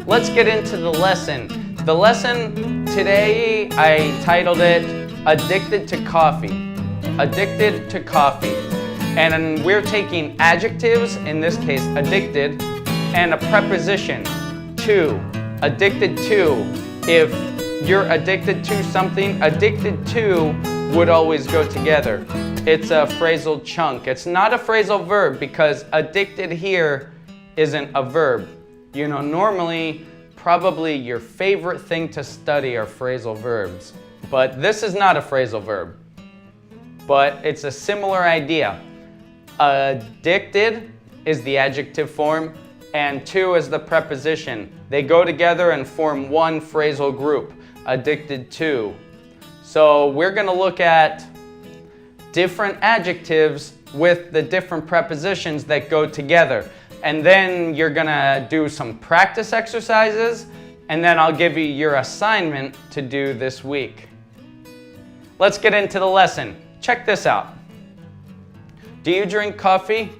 let's get into the lesson. The lesson today, I titled it, Addicted to Coffee. Addicted to coffee. And we're taking adjectives, in this case addicted, and a preposition, to. Addicted to. If you're addicted to something, addicted to would always go together. It's a phrasal chunk. It's not a phrasal verb because addicted here isn't a verb. You know, normally, probably your favorite thing to study are phrasal verbs. But this is not a phrasal verb. But it's a similar idea. Addicted is the adjective form, and to is the preposition. They go together and form one phrasal group, addicted to. So we're going to look at different adjectives with the different prepositions that go together. And then you're going to do some practice exercises, and then I'll give you your assignment to do this week. Let's get into the lesson. Check this out. Do you drink coffee?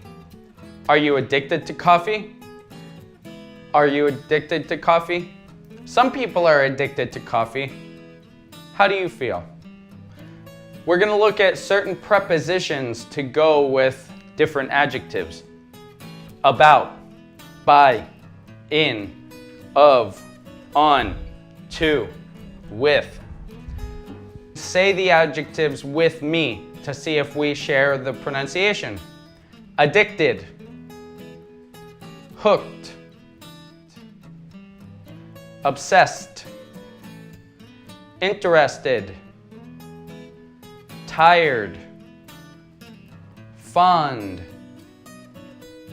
Are you addicted to coffee? Are you addicted to coffee? Some people are addicted to coffee. How do you feel? We're going to look at certain prepositions to go with different adjectives. About, by, in, of, on, to, with. Say the adjectives with me to see if we share the pronunciation. Addicted, hooked, obsessed, interested, tired, fond,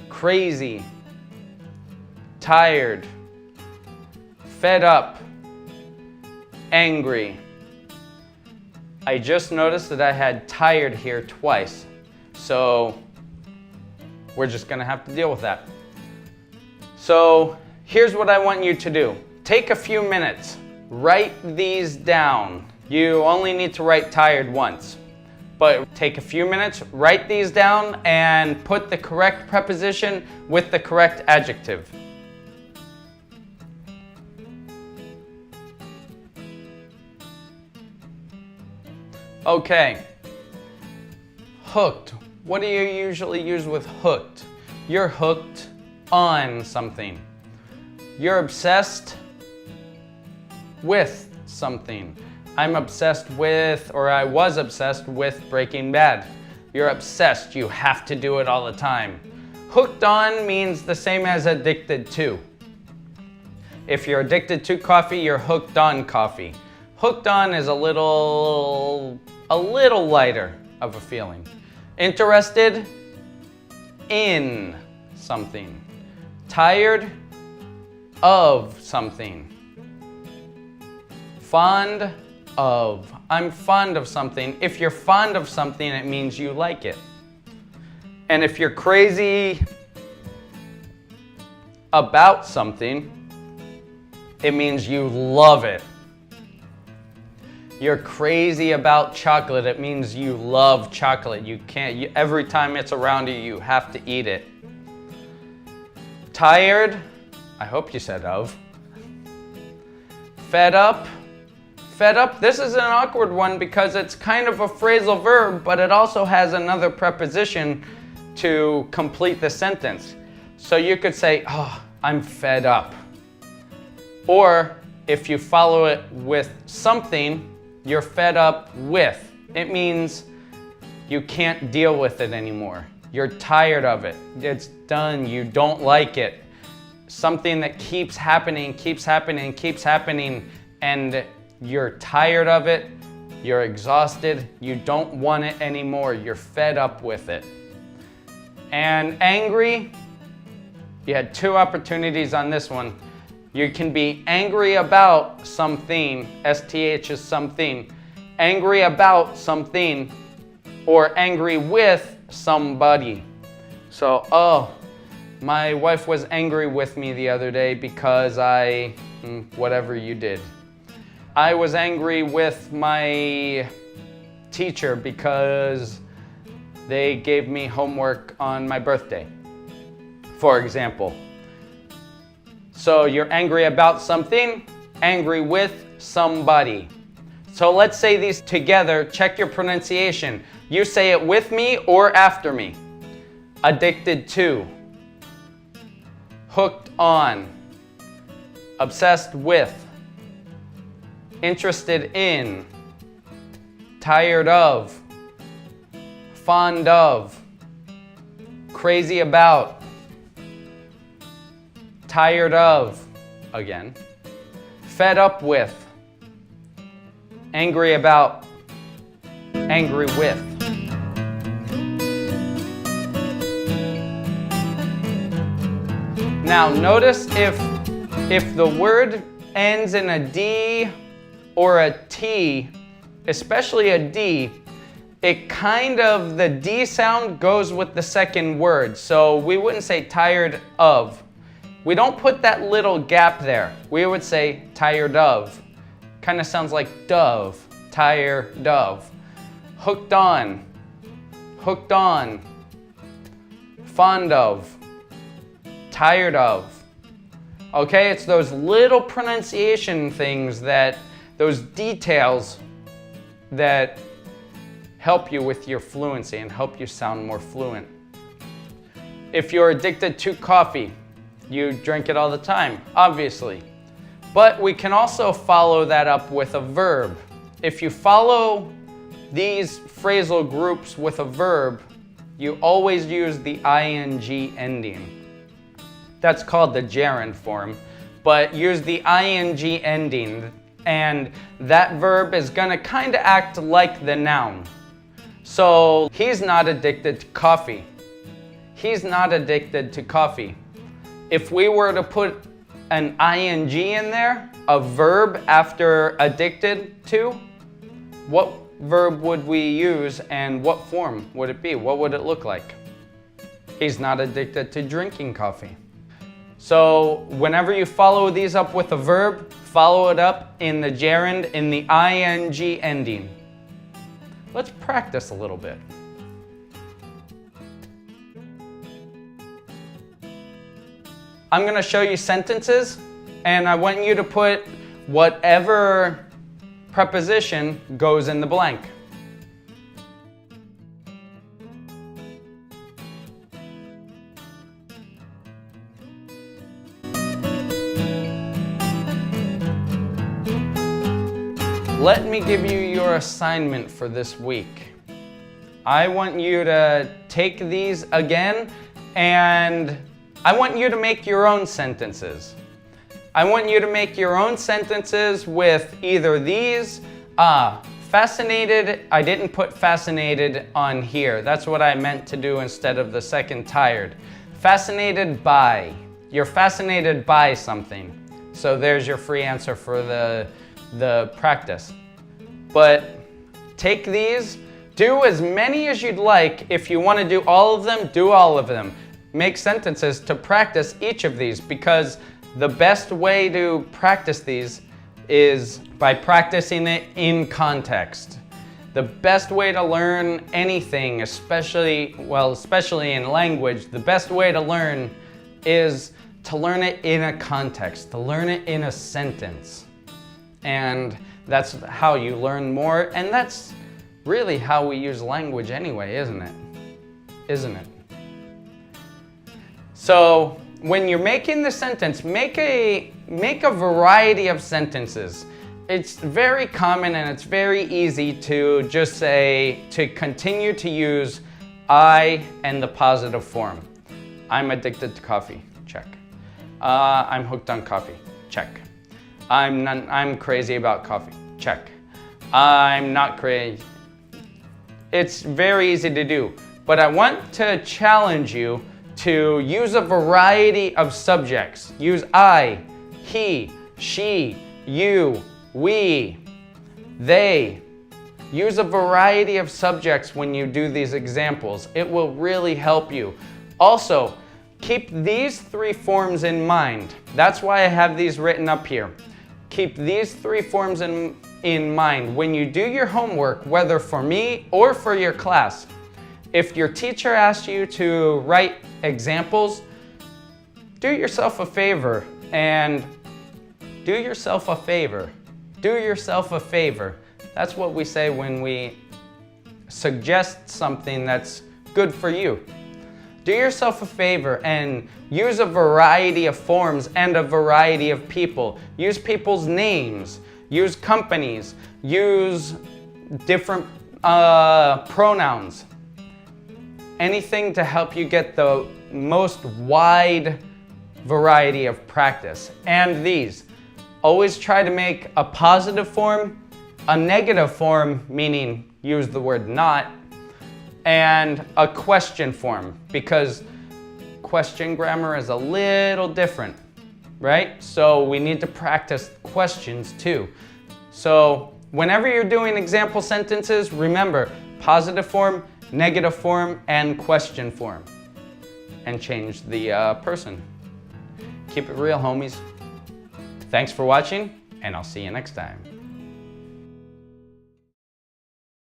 crazy, tired, fed up, angry. I just noticed that I had tired here twice, so we're just going to have to deal with that. So here's what I want you to do. Take a few minutes, write these down. You only need to write tired once, but take a few minutes, write these down, and put the correct preposition with the correct adjective. Okay, hooked. What do you usually use with hooked? You're hooked on something. You're obsessed with something. I'm obsessed with, or I was obsessed with Breaking Bad. You're obsessed, you have to do it all the time. Hooked on means the same as addicted to. If you're addicted to coffee, you're hooked on coffee. Hooked on is a little lighter of a feeling. Interested in something. Tired of something. Fond of. I'm fond of something. If you're fond of something, it means you like it. And if you're crazy about something, it means you love it. You're crazy about chocolate, it means you love chocolate. You can't, every time it's around you, you have to eat it. Tired, I hope you said of. Fed up. Fed up, this is an awkward one because it's kind of a phrasal verb, but it also has another preposition to complete the sentence. So you could say, oh, I'm fed up. Or if you follow it with something, you're fed up with. It means you can't deal with it anymore. You're tired of it. It's done. You don't like it. Something that keeps happening, and you're tired of it. You're exhausted. You don't want it anymore. You're fed up with it. And angry, you had two opportunities on this one. You can be angry about something, STH is something, angry about something, or angry with somebody. So, oh, my wife was angry with me the other day because whatever you did. I was angry with my teacher because they gave me homework on my birthday, for example. So you're angry about something, angry with somebody. So let's say these together. Check your pronunciation. You say it with me or after me. Addicted to, hooked on, obsessed with, interested in, tired of, fond of, crazy about, tired of, again, fed up with, angry about, angry with. Now notice if the word ends in a D or a T, especially a D, the D sound goes with the second word. So we wouldn't say tired of. We don't put that little gap there. We would say tired of. Kind of sounds like dove, tired of. Hooked on, fond of, tired of. Okay, it's those little pronunciation things, those details that help you with your fluency and help you sound more fluent. If you're addicted to coffee, you drink it all the time, obviously. But we can also follow that up with a verb. If you follow these phrasal groups with a verb, you always use the ing ending. That's called the gerund form, but use the ing ending, and that verb is gonna kind of act like the noun. So he's not addicted to coffee. He's not addicted to coffee. If we were to put an ing in there, a verb after addicted to, what verb would we use and what form would it be? What would it look like? He's not addicted to drinking coffee. So whenever you follow these up with a verb, follow it up in the gerund in the ing ending. Let's practice a little bit. I'm going to show you sentences, and I want you to put whatever preposition goes in the blank. Let me give you your assignment for this week. I want you to take these again, and I want you to make your own sentences. I want you to make your own sentences with either these. Fascinated, I didn't put fascinated on here. That's what I meant to do instead of the second tired. Fascinated by. You're fascinated by something. So there's your free answer for the practice. But take these, do as many as you'd like. If you want to do all of them, do all of them. Make sentences to practice each of these, because the best way to practice these is by practicing it in context. The best way to learn anything, especially in language, the best way to learn is to learn it in a context, to learn it in a sentence. And that's how you learn more, and that's really how we use language anyway, isn't it? Isn't it? So when you're making the sentence, make a variety of sentences. It's very common and it's very easy to just say, to continue to use I and the positive form. I'm addicted to coffee, check. I'm hooked on coffee, check. I'm crazy about coffee, check. I'm not crazy. It's very easy to do, but I want to challenge you to use a variety of subjects. Use I, he, she, you, we, they. Use a variety of subjects when you do these examples. It will really help you. Also, keep these three forms in mind. That's why I have these written up here. Keep these three forms in mind when you do your homework, whether for me or for your class. If your teacher asks you to write examples, do yourself a favor And do yourself a favor. Do yourself a favor. That's what we say when we suggest something that's good for you. Do yourself a favor and use a variety of forms and a variety of people. Use people's names, use companies, use different pronouns. Anything to help you get the most wide variety of practice. And these, always try to make a positive form, a negative form, meaning use the word not, and a question form, because question grammar is a little different, right? So we need to practice questions too. So whenever you're doing example sentences, remember positive form, negative form, and question form. And change the person. Keep it real, homies. Thanks for watching, and I'll see you next time.